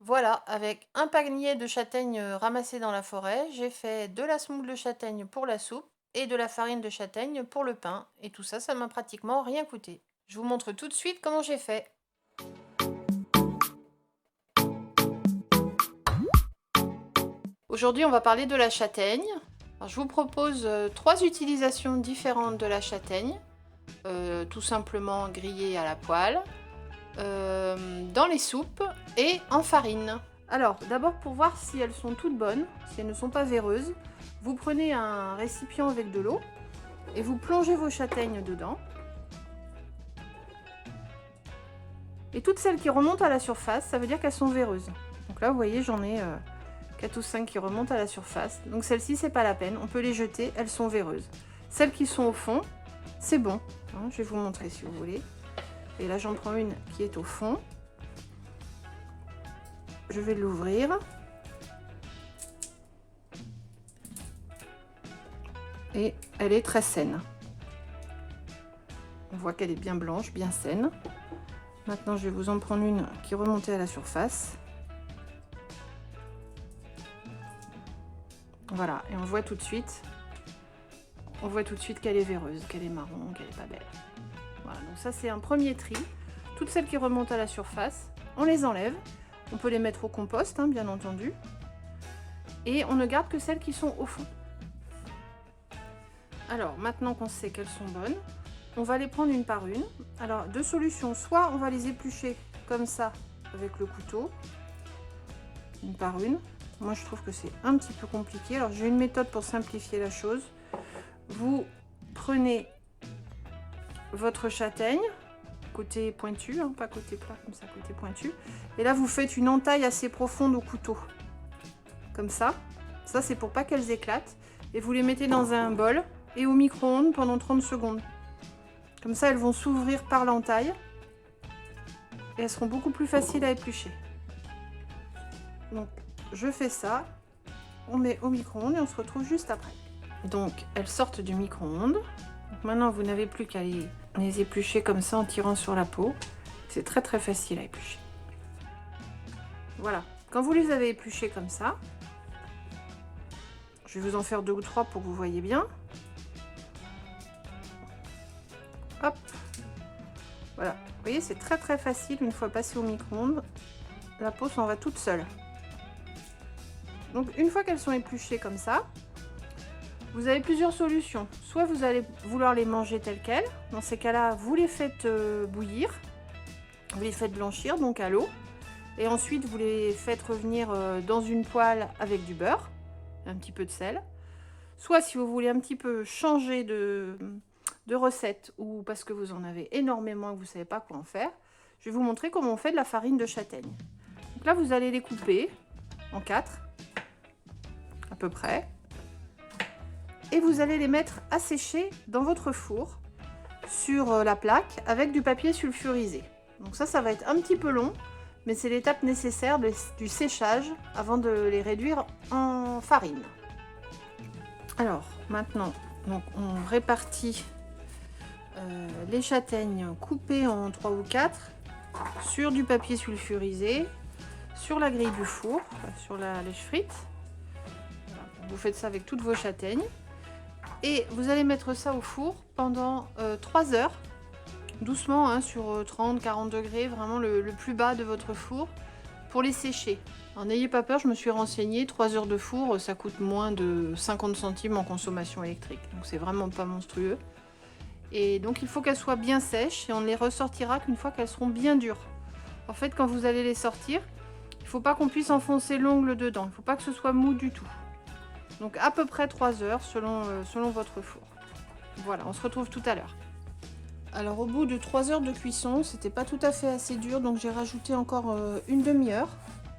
Voilà, avec un panier de châtaignes ramassées dans la forêt, j'ai fait de la semoule de châtaigne pour la soupe et de la farine de châtaigne pour le pain. Et tout ça, ça m'a pratiquement rien coûté. Je vous montre tout de suite comment j'ai fait. Aujourd'hui, on va parler de la châtaigne. Alors, je vous propose trois utilisations différentes de la châtaigne. Tout simplement grillée à la poêle, dans les soupes et en farine. Alors, d'abord pour voir si elles sont toutes bonnes, si elles ne sont pas véreuses, vous prenez un récipient avec de l'eau et vous plongez vos châtaignes dedans. Et toutes celles qui remontent à la surface, ça veut dire qu'elles sont véreuses. Donc là, vous voyez, j'en ai 4 ou 5 qui remontent à la surface. Donc celles-ci, c'est pas la peine, on peut les jeter, elles sont véreuses. Celles qui sont au fond, c'est bon. Je vais vous montrer si vous voulez. Et là, j'en prends une qui est au fond. Je vais l'ouvrir. Et elle est très saine. On voit qu'elle est bien blanche, bien saine. Maintenant, je vais vous en prendre une qui remontait à la surface. Voilà, et on voit tout de suite qu'elle est véreuse, qu'elle est marron, qu'elle n'est pas belle. Voilà, donc ça c'est un premier tri. Toutes celles qui remontent à la surface, on les enlève. On peut les mettre au compost, bien entendu. Et on ne garde que celles qui sont au fond. Alors, maintenant qu'on sait qu'elles sont bonnes, on va les prendre une par une. Alors, deux solutions. Soit on va les éplucher comme ça, avec le couteau, une par une. Moi, je trouve que c'est un petit peu compliqué. Alors, j'ai une méthode pour simplifier la chose. Vous prenez votre châtaigne, côté pointu, pas côté plat, comme ça, côté pointu. Et là, vous faites une entaille assez profonde au couteau. Comme ça. Ça, c'est pour pas qu'elles éclatent. Et vous les mettez dans un bol et au micro-ondes pendant 30 secondes. Comme ça, elles vont s'ouvrir par l'entaille. Et elles seront beaucoup plus faciles à éplucher. Donc, je fais ça. On met au micro-ondes et on se retrouve juste après. Donc, elles sortent du micro-ondes. Maintenant, vous n'avez plus qu'à les éplucher comme ça en tirant sur la peau. C'est très très facile à éplucher. Voilà. Quand vous les avez épluchées comme ça, je vais vous en faire 2 ou 3 pour que vous voyez bien. Hop. Voilà. Vous voyez, c'est très très facile une fois passé au micro-ondes. La peau s'en va toute seule. Donc, une fois qu'elles sont épluchées comme ça, vous avez plusieurs solutions. Soit vous allez vouloir les manger telles quelles. Dans ces cas-là, vous les faites bouillir. Vous les faites blanchir, donc à l'eau. Et ensuite, vous les faites revenir dans une poêle avec du beurre, un petit peu de sel. Soit si vous voulez un petit peu changer de recette, ou parce que vous en avez énormément et que vous ne savez pas quoi en faire, je vais vous montrer comment on fait de la farine de châtaigne. Donc là, vous allez les couper en 4, à peu près. Et vous allez les mettre à sécher dans votre four, sur la plaque, avec du papier sulfurisé. Donc ça va être un petit peu long, mais c'est l'étape nécessaire du séchage avant de les réduire en farine. Alors, maintenant, donc on répartit les châtaignes coupées en 3 ou 4 sur du papier sulfurisé, sur la grille du four, sur la lèche frite. Voilà, vous faites ça avec toutes vos châtaignes. Et vous allez mettre ça au four pendant 3 heures, doucement, sur 30-40 degrés, vraiment le plus bas de votre four, pour les sécher. Alors n'ayez pas peur, je me suis renseignée, 3 heures de four, ça coûte moins de 50 centimes en consommation électrique. Donc c'est vraiment pas monstrueux. Et donc il faut qu'elles soient bien sèches et on ne les ressortira qu'une fois qu'elles seront bien dures. En fait, quand vous allez les sortir, il ne faut pas qu'on puisse enfoncer l'ongle dedans, il ne faut pas que ce soit mou du tout. Donc à peu près 3 heures selon votre four. Voilà, on se retrouve tout à l'heure. Alors au bout de 3 heures de cuisson, c'était pas tout à fait assez dur, donc j'ai rajouté encore une demi-heure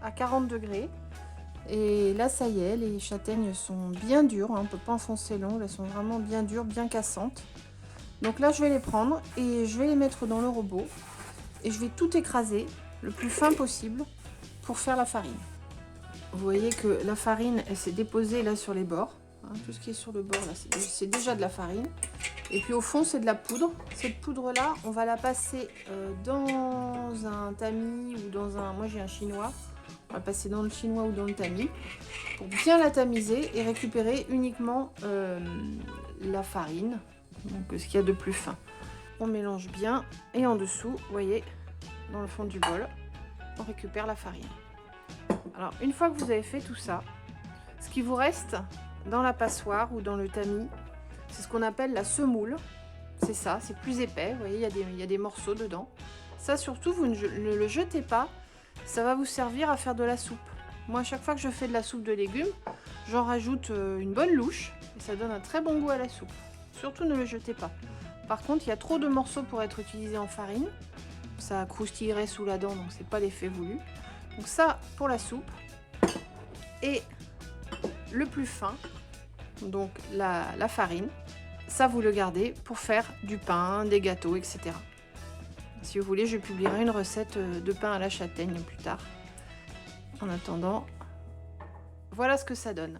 à 40 degrés. Et là ça y est, les châtaignes sont bien dures, on ne peut pas enfoncer l'ongle, elles sont vraiment bien dures, bien cassantes. Donc là je vais les prendre et je vais les mettre dans le robot et je vais tout écraser le plus fin possible pour faire la farine. Vous voyez que la farine, elle s'est déposée là sur les bords. Tout ce qui est sur le bord là, c'est déjà de la farine. Et puis au fond, c'est de la poudre. Cette poudre-là, on va la passer dans un tamis ou dans un... Moi, j'ai un chinois. va passer dans le chinois ou dans le tamis, pour bien la tamiser et récupérer uniquement la farine, donc ce qu'il y a de plus fin. On mélange bien et en dessous, vous voyez, dans le fond du bol, on récupère la farine. Alors, une fois que vous avez fait tout ça, ce qui vous reste dans la passoire ou dans le tamis, c'est ce qu'on appelle la semoule. C'est ça, c'est plus épais, vous voyez, il y a des morceaux dedans. Ça, surtout, vous ne le jetez pas, ça va vous servir à faire de la soupe. Moi, à chaque fois que je fais de la soupe de légumes, j'en rajoute une bonne louche, et ça donne un très bon goût à la soupe. Surtout, ne le jetez pas. Par contre, il y a trop de morceaux pour être utilisés en farine. Ça croustillerait sous la dent, donc c'est pas l'effet voulu. Donc ça, pour la soupe. Et le plus fin, donc la farine, ça vous le gardez pour faire du pain, des gâteaux, etc. Si vous voulez, je publierai une recette de pain à la châtaigne plus tard. En attendant, voilà ce que ça donne.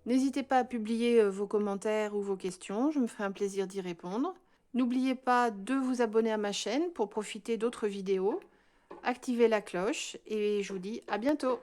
N'hésitez pas à publier vos commentaires ou vos questions, je me ferai un plaisir d'y répondre. N'oubliez pas de vous abonner à ma chaîne pour profiter d'autres vidéos. Activez la cloche et je vous dis à bientôt.